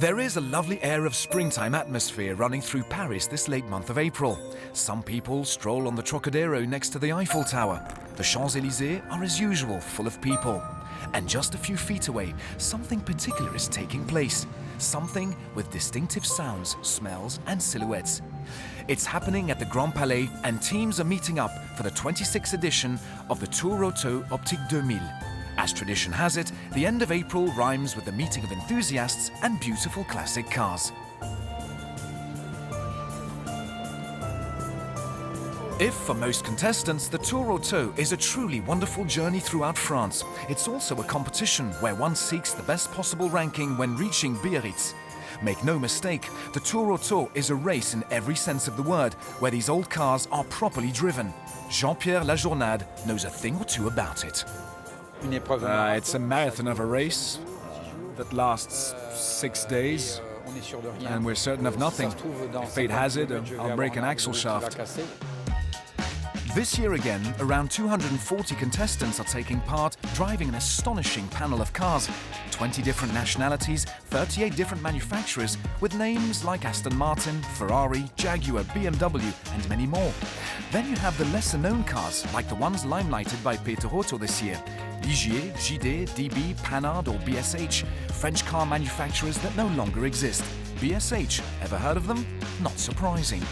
There is a lovely air of springtime atmosphere running through Paris this late month of April. Some people stroll on the Trocadero next to the Eiffel Tower. The Champs-Élysées are as usual full of people. And just a few feet away, something particular is taking place. Something with distinctive sounds, smells and silhouettes. It's happening at the Grand Palais and teams are meeting up for the 26th edition of the Tour Auto Optique 2000. As tradition has it, the end of April rhymes with the meeting of enthusiasts and beautiful classic cars. If for most contestants, the Tour Auto is a truly wonderful journey throughout France, it's also a competition where one seeks the best possible ranking when reaching Biarritz. Make no mistake, the Tour Auto is a race in every sense of the word, where these old cars are properly driven. Jean-Pierre Lajournade knows a thing or two about it. It's a marathon of a race that lasts 6 days, and we're certain of nothing. If fate has it, I'll break an axle shaft. This year again, around 240 contestants are taking part, driving an astonishing panel of cars. 20 different nationalities, 38 different manufacturers, with names like Aston Martin, Ferrari, Jaguar, BMW, and many more. Then you have the lesser-known cars, like the ones limelighted by Peter Otto this year. Ligier, JD, DB, Panhard or BSH, French car manufacturers that no longer exist. BSH, ever heard of them? Not surprising.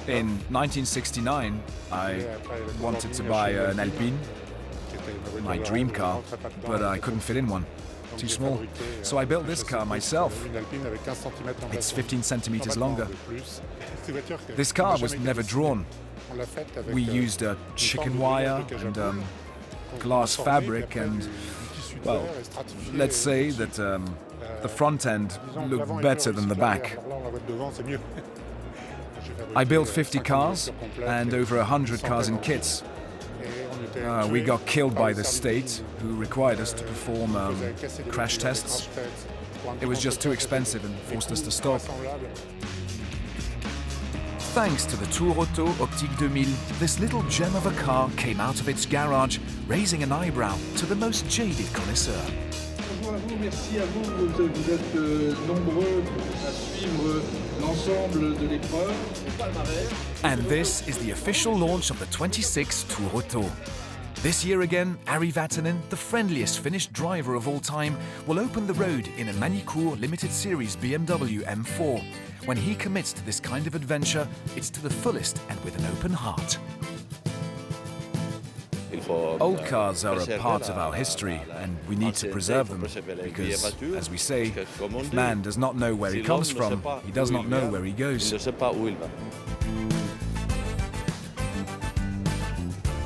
In 1969, I wanted to buy an Alpine, my dream car, but I couldn't fit in one. Too small. So I built this car myself. It's 15 centimeters longer. This car was never drawn. We used chicken wire and glass fabric and, well, let's say that the front end looked better than the back. I built 50 cars and over 100 cars in kits. We got killed by the state, who required us to perform crash tests. It was just too expensive and forced us to stop. Thanks to the Tour Auto Optique 2000, this little gem of a car came out of its garage, raising an eyebrow to the most jaded connoisseur. Merci à vous, vous êtes nombreux à suivre l'ensemble de l'épreuve. And this is the official launch of the 26th Tour Auto. This year again, VATANEN, the friendliest Finnish driver of all time, will open the road in a Manicourt limited series BMW M4. When he commits to this kind of adventure, it's to the fullest and with an open heart. Old cars are a part of our history, and we need to preserve them, because, as we say, if man does not know where he comes from, he does not know where he goes.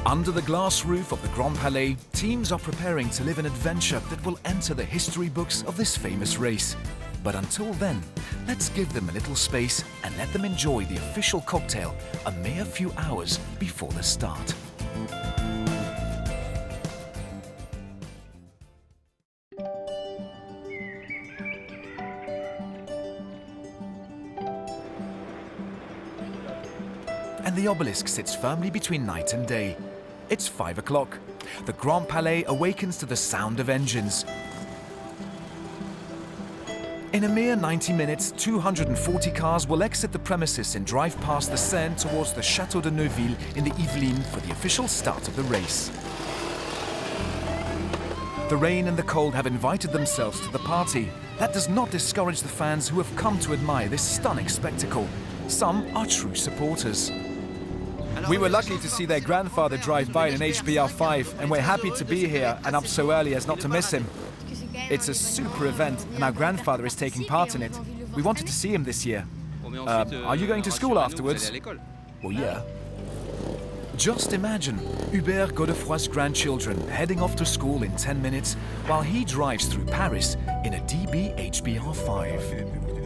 Under the glass roof of the Grand Palais, teams are preparing to live an adventure that will enter the history books of this famous race. But until then, let's give them a little space and let them enjoy the official cocktail a mere few hours before the start. And the obelisk sits firmly between night and day. It's 5 o'clock. The Grand Palais awakens to the sound of engines. In a mere 90 minutes, 240 cars will exit the premises and drive past the Seine towards the Château de Neuville in the Yvelines for the official start of the race. The rain and the cold have invited themselves to the party. That does not discourage the fans who have come to admire this stunning spectacle. Some are true supporters. We were lucky to see their grandfather drive by in an HBR5, and we're happy to be here and up so early as not to miss him. It's a super event, and our grandfather is taking part in it. We wanted to see him this year. Are you going to school afterwards? Well, yeah. Just imagine Hubert Godefroy's grandchildren heading off to school in 10 minutes while he drives through Paris in a DB HBR5.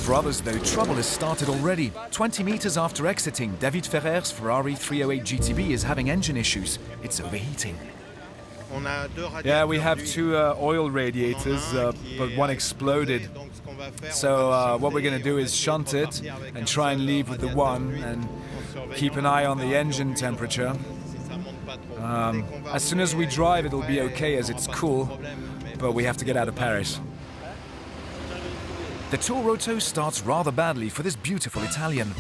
For others, though, trouble has started already. 20 meters after exiting, David Ferrer's Ferrari 308 GTB is having engine issues. It's overheating. Yeah, we have two oil radiators, but one exploded. So what we're going to do is shunt it and try and leave with the one and keep an eye on the engine temperature. As soon as we drive, it'll be okay as it's cool, but we have to get out of Paris. The Tour Auto starts rather badly for this beautiful Italian.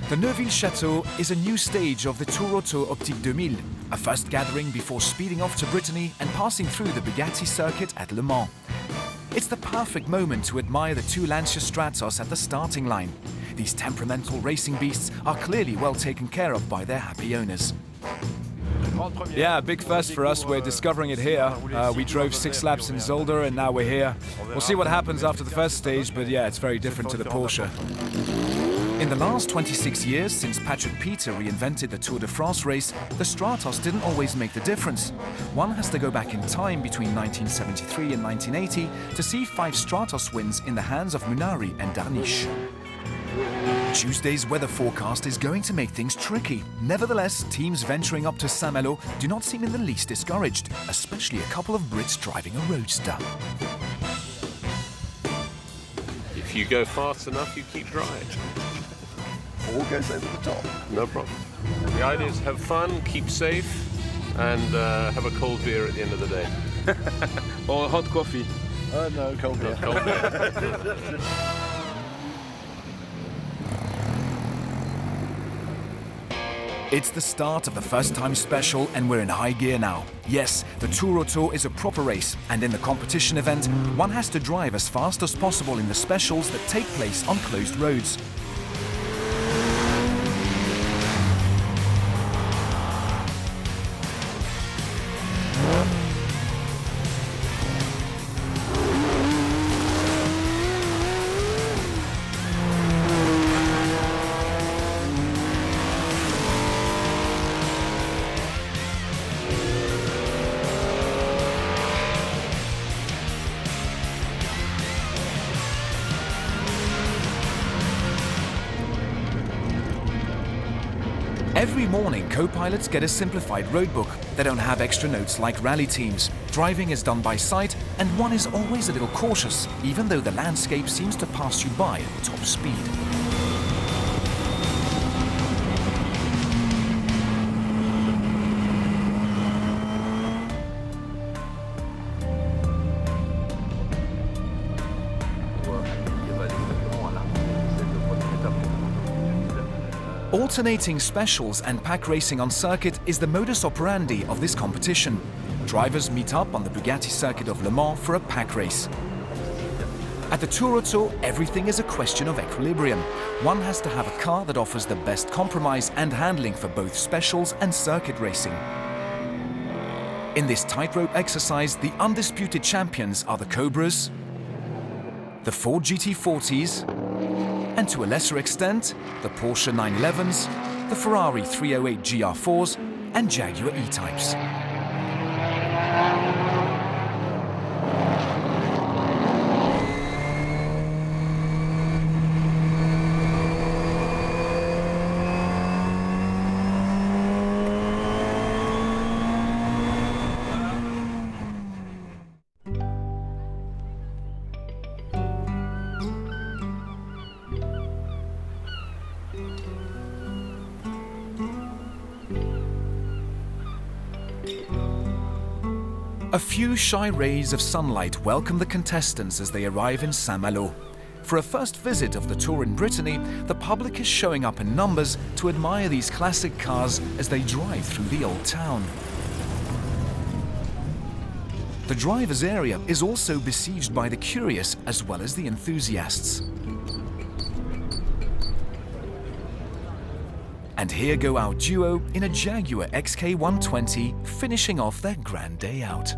The Neuville Château is a new stage of the Tour Auto Optique 2000, a first gathering before speeding off to Brittany and passing through the Bugatti circuit at Le Mans. It's the perfect moment to admire the two Lancia Stratos at the starting line. These temperamental racing beasts are clearly well taken care of by their happy owners. Yeah, big first for us. We're discovering it here. We drove 6 laps in Zolder and now we're here. We'll see what happens after the first stage, but yeah, it's very different to the Porsche. In the last 26 years, since Patrick Peter reinvented the Tour de France race, the Stratos didn't always make the difference. One has to go back in time between 1973 and 1980 to see 5 Stratos wins in the hands of Munari and Darniche. Tuesday's weather forecast is going to make things tricky. Nevertheless, teams venturing up to Saint-Malo do not seem in the least discouraged, especially a couple of Brits driving a roadster. If you go fast enough, you keep dry. All goes over the top. No problem. The idea is have fun, keep safe, and have a cold beer at the end of the day. Or hot coffee. No, cold beer. Cold beer. It's the start of the first time special and we're in high gear now. Yes, the Tour Auto is a proper race, and in the competition event, one has to drive as fast as possible in the specials that take place on closed roads. Every morning, co-pilots get a simplified roadbook. They don't have extra notes like rally teams. Driving is done by sight, and one is always a little cautious, even though the landscape seems to pass you by at top speed. Alternating specials and pack racing on circuit is the modus operandi of this competition. Drivers meet up on the Bugatti circuit of Le Mans for a pack race. At the Tour Auto, everything is a question of equilibrium. One has to have a car that offers the best compromise and handling for both specials and circuit racing. In this tightrope exercise, the undisputed champions are the Cobras, the Ford GT40s, and to a lesser extent, the Porsche 911s, the Ferrari 308 GR4s, and Jaguar E-Types. A few shy rays of sunlight welcome the contestants as they arrive in Saint-Malo. For a first visit of the Tour in Brittany, the public is showing up in numbers to admire these classic cars as they drive through the old town. The driver's area is also besieged by the curious as well as the enthusiasts. And here go our duo in a Jaguar XK120, finishing off their grand day out.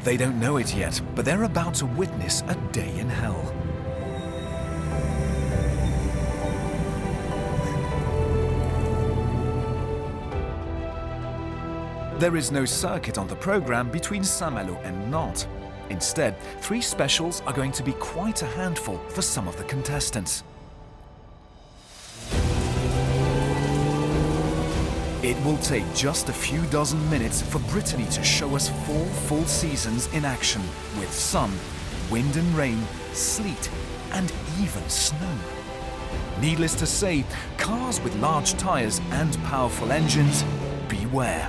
They don't know it yet, but they're about to witness a day in hell. There is no circuit on the program between Saint-Malo and Nantes. Instead, 3 specials are going to be quite a handful for some of the contestants. It will take just a few dozen minutes for Brittany to show us 4 full seasons in action, with sun, wind and rain, sleet, and even snow. Needless to say, cars with large tires and powerful engines, beware.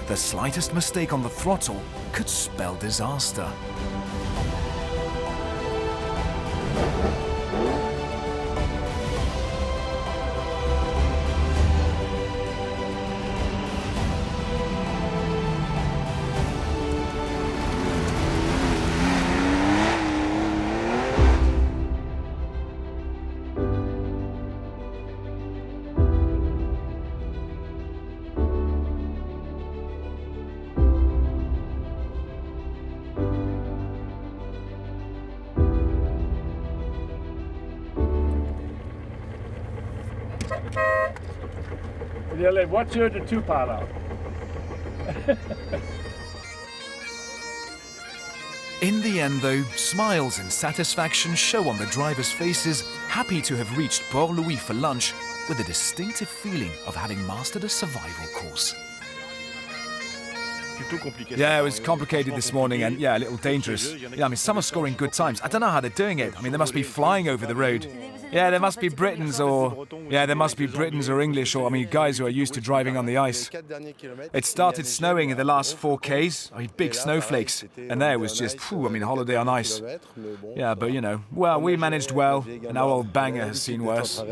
The slightest mistake on the throttle could spell disaster. Il y a les voitures de tout par là. In the end, though, smiles and satisfaction show on the drivers' faces, happy to have reached Port-Louis for lunch, with a distinctive feeling of having mastered a survival course. Yeah, it was complicated this morning and yeah, a little dangerous. Yeah, I mean, some are scoring good times. I don't know how they're doing it. I mean, they must be flying over the road. Yeah, there must be Britons or English or, I mean, guys who are used to driving on the ice. It started snowing in the last 4 Ks. I mean, big snowflakes. And there was just, I mean, holiday on ice. Yeah, but you know, well, we managed well, and our old banger has seen worse.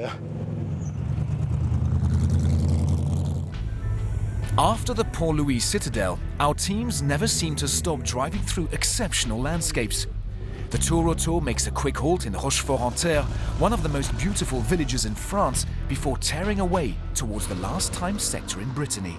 After the Port-Louis Citadel, our teams never seem to stop driving through exceptional landscapes. The Tour Auto makes a quick halt in Rochefort-en-Terre, one of the most beautiful villages in France, before tearing away towards the last time sector in Brittany.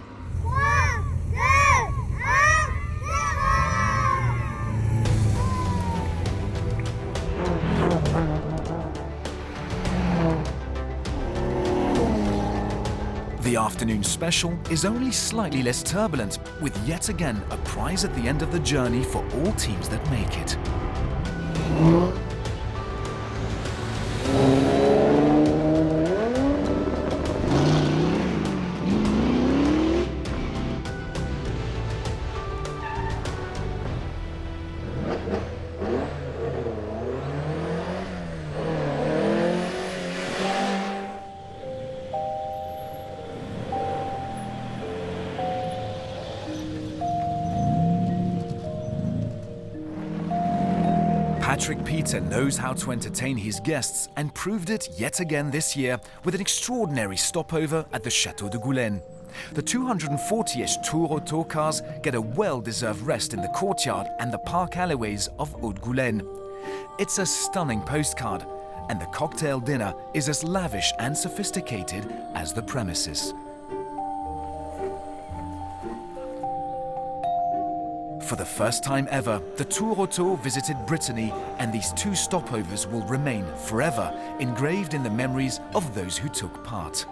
The afternoon special is only slightly less turbulent, with yet again a prize at the end of the journey for all teams that make it. Patrick Peter knows how to entertain his guests and proved it yet again this year with an extraordinary stopover at the Château de Goulaine. The 240-ish Tour Auto cars get a well-deserved rest in the courtyard and the park alleyways of Haute-Goulaine. It's a stunning postcard, and the cocktail dinner is as lavish and sophisticated as the premises. For the first time ever, the Tour Auto visited Brittany, and these 2 stopovers will remain forever engraved in the memories of those who took part.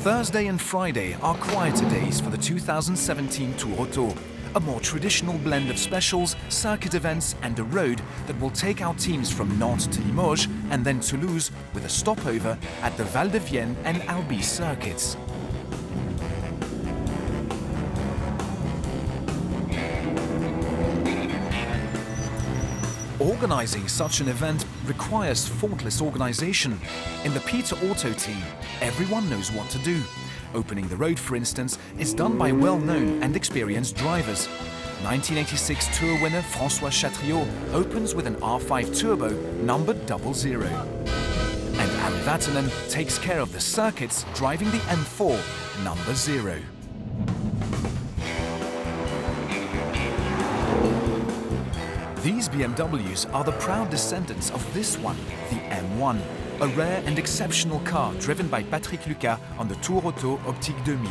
Thursday and Friday are quieter days for the 2017 Tour Auto. A more traditional blend of specials, circuit events and a road that will take our teams from Nantes to Limoges and then Toulouse with a stopover at the Val de Vienne and Albi circuits. Organising such an event requires faultless organisation. In the Peter Auto team, everyone knows what to do. Opening the road, for instance, is done by well-known and experienced drivers. 1986 Tour winner François Chatriot opens with an R5 Turbo numbered 00. And Harry Vatanen takes care of the circuits driving the M4 number 0. These BMWs are the proud descendants of this one, the M1, a rare and exceptional car driven by Patrick Lucas on the Tour Auto Optique 2000.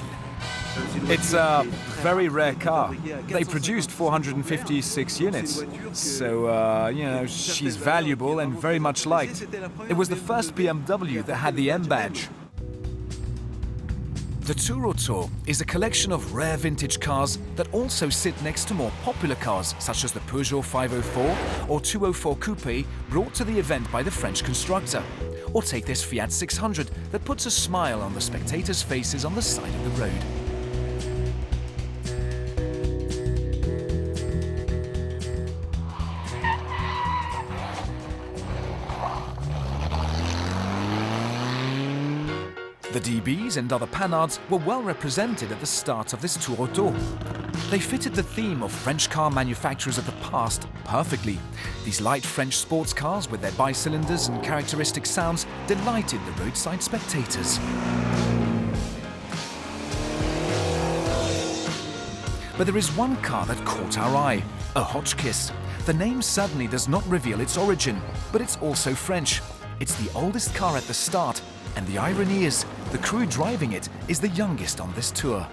It's a very rare car. They produced 456 units, so, you know, she's valuable and very much liked. It was the first BMW that had the M badge. The Tour Auto is a collection of rare vintage cars that also sit next to more popular cars such as the Peugeot 504 or 204 Coupe brought to the event by the French constructor. Or take this Fiat 600 that puts a smile on the spectators' faces on the side of the road. The DBs and other Panhards were well represented at the start of this Tour Auto. They fitted the theme of French car manufacturers of the past perfectly. These light French sports cars with their bicylinders and characteristic sounds delighted the roadside spectators. But there is one car that caught our eye, a Hotchkiss. The name certainly does not reveal its origin, but it's also French. It's the oldest car at the start, and the irony is, the crew driving it is the youngest on this tour.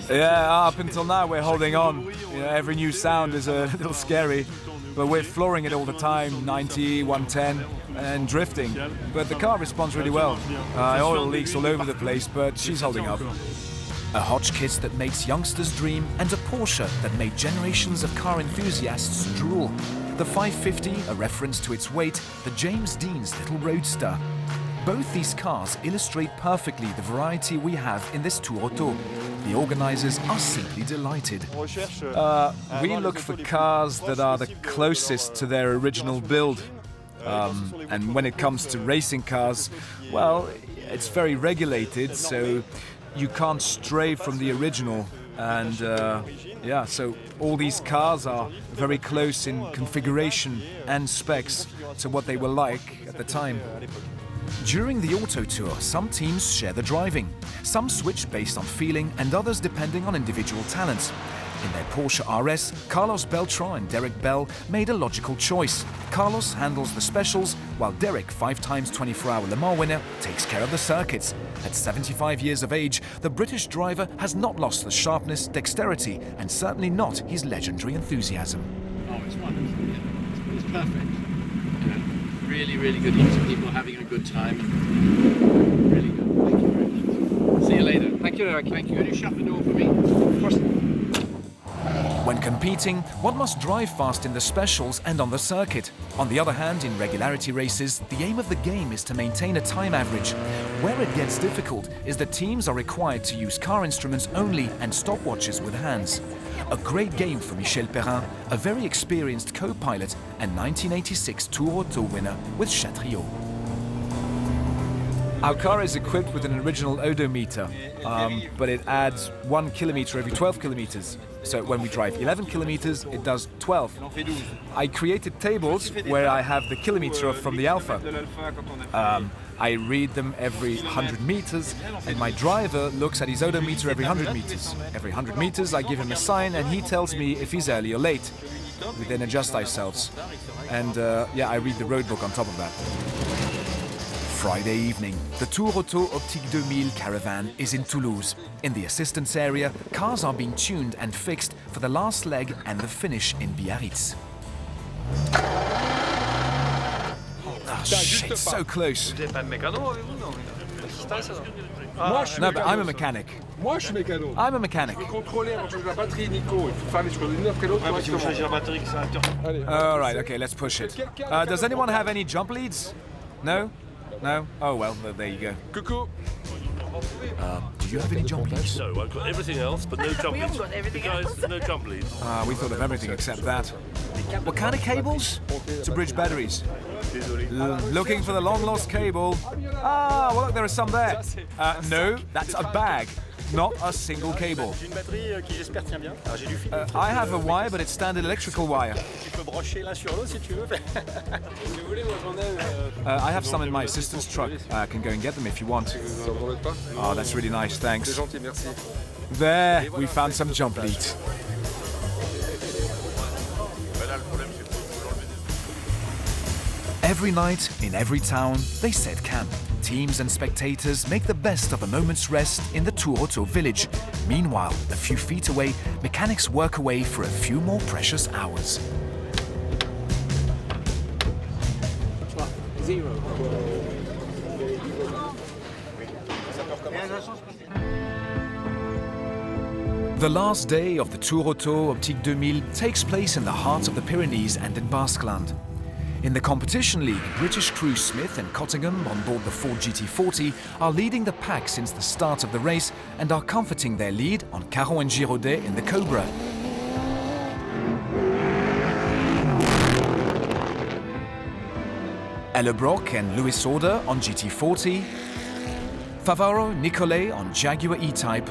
Yeah, up until now we're holding on. You know, every new sound is a little scary, but we're flooring it all the time, 90, 110, and drifting. But the car responds really well. Oil leaks all over the place, but she's holding up. A Hotchkiss that makes youngsters dream, and a Porsche that made generations of car enthusiasts drool. The 550, a reference to its weight, the James Dean's little roadster. Both these cars illustrate perfectly the variety we have in this Tour Auto. The organizers are simply delighted. We look for cars that are the closest to their original build. And when it comes to racing cars, well, it's very regulated, so you can't stray from the original. And yeah, so all these cars are very close in configuration and specs to what they were like at the time. During the Auto Tour, some teams share the driving. Some switch based on feeling and others depending on individual talents. In their Porsche RS, Carlos Beltran and Derek Bell made a logical choice. Carlos handles the specials, while Derek, 5-time 24-hour Le Mans winner, takes care of the circuits. At 75 years of age, the British driver has not lost the sharpness, dexterity, and certainly not his legendary enthusiasm. Oh, it's wonderful. Yeah. It's perfect. Really, really good. Lots of people having a good time. Really good. Thank you very much. See you later. Thank you, Eric. Thank you. Can you shut the door for me? Of course. When competing, one must drive fast in the specials and on the circuit. On the other hand, in regularity races, the aim of the game is to maintain a time average. Where it gets difficult is that teams are required to use car instruments only and stopwatches with hands. A great game for Michel Perrin, a very experienced co-pilot and 1986 Tour Auto winner with Chatriot. Our car is equipped with an original odometer, but it adds 1 kilometer every 12 kilometers. So when we drive 11 kilometers, it does 12. I created tables where I have the kilometer from the Alpha. I read them every 100 meters, and my driver looks at his odometer every 100 meters. Every 100 meters, I give him a sign, and he tells me if he's early or late. We then adjust ourselves. And yeah, I read the road book on top of that. Friday evening, the Tour Auto Optique 2000 caravan is in Toulouse. In the assistance area, cars are being tuned and fixed for the last leg and the finish in Biarritz. Oh shit, so close. Vous n'avez pas de mécano avec vous, non? No, but I'm a mechanic. Moi, je suis mécano. I'm a mechanic. Je veux contrôler avant de changer la batterie, Nico. Il faut faire les choses l'une après l'autre. Parce qu'il faut changer la batterie, c'est un tour. Allez. All right, okay, let's push it. Does anyone have any jump leads? No? No? Oh well, there you go. Coucou. Do you have any jump leads? No, I've got everything else, but no jump leads. The guys, no jump leads. We thought of everything except that. What kind of cables? To bridge batteries. Looking for the long-lost cable. Ah, well look, there is some there. No, that's a bag, not a single cable. I have a wire, but it's standard electrical wire. I have some in my assistant's truck. I can go and get them if you want. Oh, that's really nice, thanks. There, we found some jump leads. Every night, in every town, they set camp. Teams and spectators make the best of a moment's rest in the Tour Auto village. Meanwhile, a few feet away, mechanics work away for a few more precious hours. The last day of the Tour Auto Optique 2000 takes place in the heart of the Pyrenees and in Basqueland. In the competition league, British crews Smith and Cottingham on board the Ford GT40 are leading the pack since the start of the race and are comforting their lead on Caron and Giraudet in the Cobra. Ellebrock and Lewis Order on GT40, Favaro, Nicolet on Jaguar E-Type.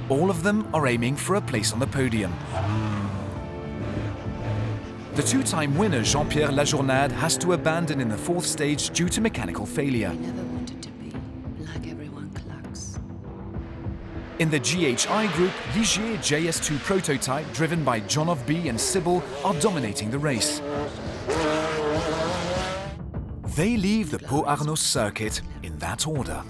All of them are aiming for a place on the podium. The two-time winner Jean-Pierre Lajournade has to abandon in the fourth stage due to mechanical failure. Never wanted to be like everyone clucks. In the GHI group, Ligier JS2 prototype driven by John of B and Sybil are dominating the race. They leave the Pau Arnaud circuit in that order.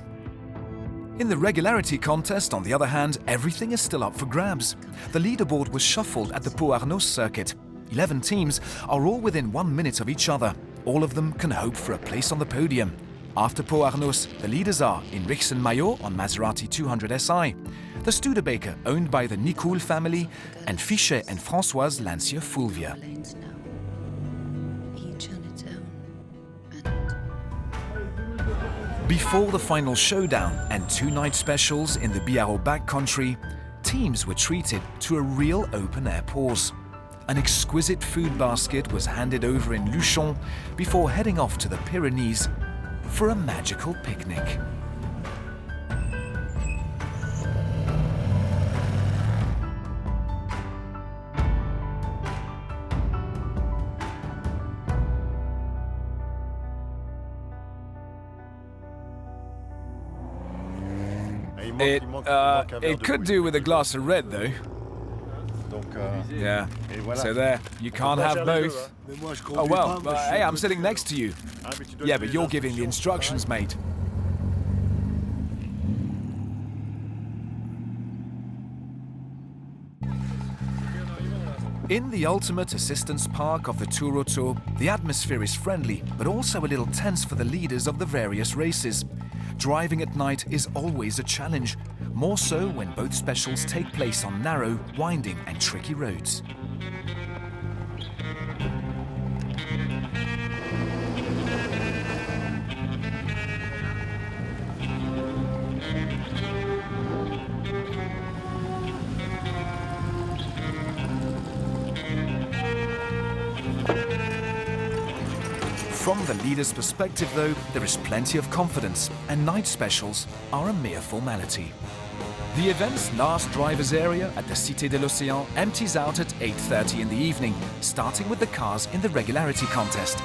In the regularity contest, on the other hand, everything is still up for grabs. The leaderboard was shuffled at the Pau Arnaud circuit. 11 teams are all within 1 minute of each other. All of them can hope for a place on the podium. After Pau Arnaud, the leaders are HINRICHSEN Maillot on Maserati 200 SI, the Studebaker owned by the Nicoul family, and Fichet and Françoise Lancier Fulvia. Lanes now, each on its own. Before the final showdown and 2 night specials in the Biarro backcountry, teams were treated to a real open-air pause. An exquisite food basket was handed over in Luchon before heading off to the Pyrenees for a magical picnic. It could do with a glass of red, though. Yeah, so there, you can't have both. Oh well, hey, I'm sitting next to you. Yeah, but you're giving the instructions, mate. In the ultimate assistance park of the Tour Auto, the atmosphere is friendly, but also a little tense for the leaders of the various races. Driving at night is always a challenge, more so when both specials take place on narrow, winding and tricky roads. From the leader's perspective, though, there is plenty of confidence, and night specials are a mere formality. The event's last driver's area at the Cité de l'Océan empties out at 8:30 in the evening, starting with the cars in the regularity contest.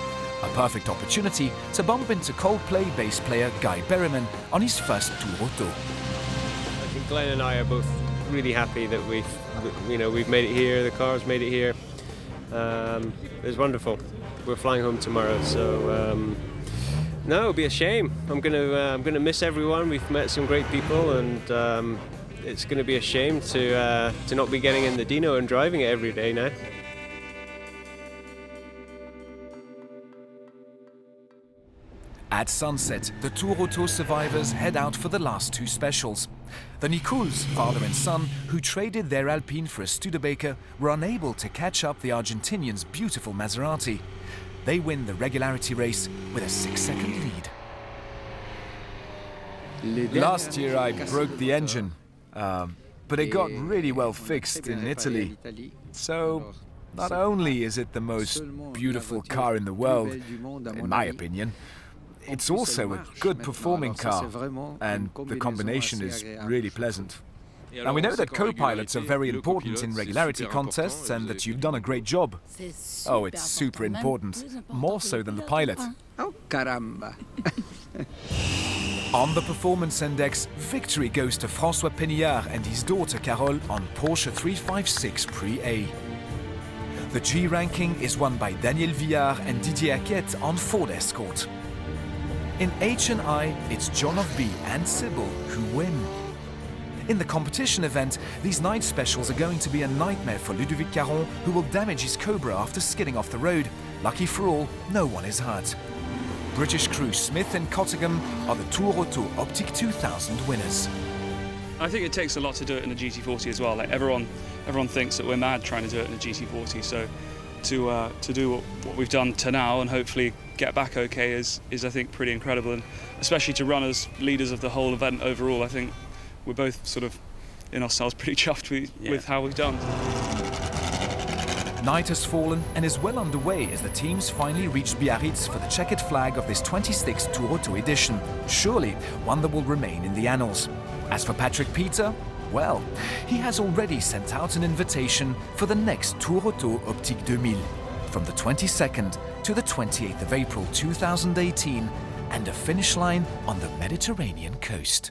A perfect opportunity to bump into Coldplay bass player Guy Berryman on his first Tour Auto. I think Glenn and I are both really happy that we've made it here. The car's made it here. It's wonderful. We're flying home tomorrow, so no, it'll be a shame. I'm gonna miss everyone. We've met some great people, and it's gonna be a shame to not be getting in the Dino and driving it every day now. At sunset, the Tour Auto survivors head out for the last 2 specials. The Nicouls, father and son, who traded their Alpine for a Studebaker, were unable to catch up the Argentinians' beautiful Maserati. They win the regularity race with a 6-second lead. Last year I broke the engine, but it got really well fixed in Italy. So, not only is it the most beautiful car in the world, in my opinion, it's also a good performing car, and the combination is really pleasant. And we know that co-pilots are very important in regularity contests and that you've done a great job. Oh, it's super important, more so than the pilot. Oh, caramba. On the performance index, victory goes to François Pénillard and his daughter Carole on Porsche 356 Pre-A. The G ranking is won by Daniel Villard and Didier Arquette on Ford Escort. In H and I, it's John of B and Sybil who win. In the competition event, these night specials are going to be a nightmare for Ludovic Caron, who will damage his Cobra after skidding off the road. Lucky for all, no one is hurt. British crew Smith and Cottingham are the Tour Auto Optique 2000 winners. I think it takes a lot to do it in a GT40 as well. Like everyone thinks that we're mad trying to do it in a GT40. So to do what we've done to now and hopefully get back okay is I think pretty incredible, and especially to run as leaders of the whole event overall. I think we're both sort of in ourselves pretty chuffed with how we've done. Night has fallen and is well underway as the teams finally reach Biarritz for the checkered flag of this 26th Tour Auto edition, surely one that will remain in the annals. As for Patrick Peter, well, he has already sent out an invitation for the next Tour Auto Optique 2000 from the 22nd to the 28th of April 2018, and a finish line on the Mediterranean coast.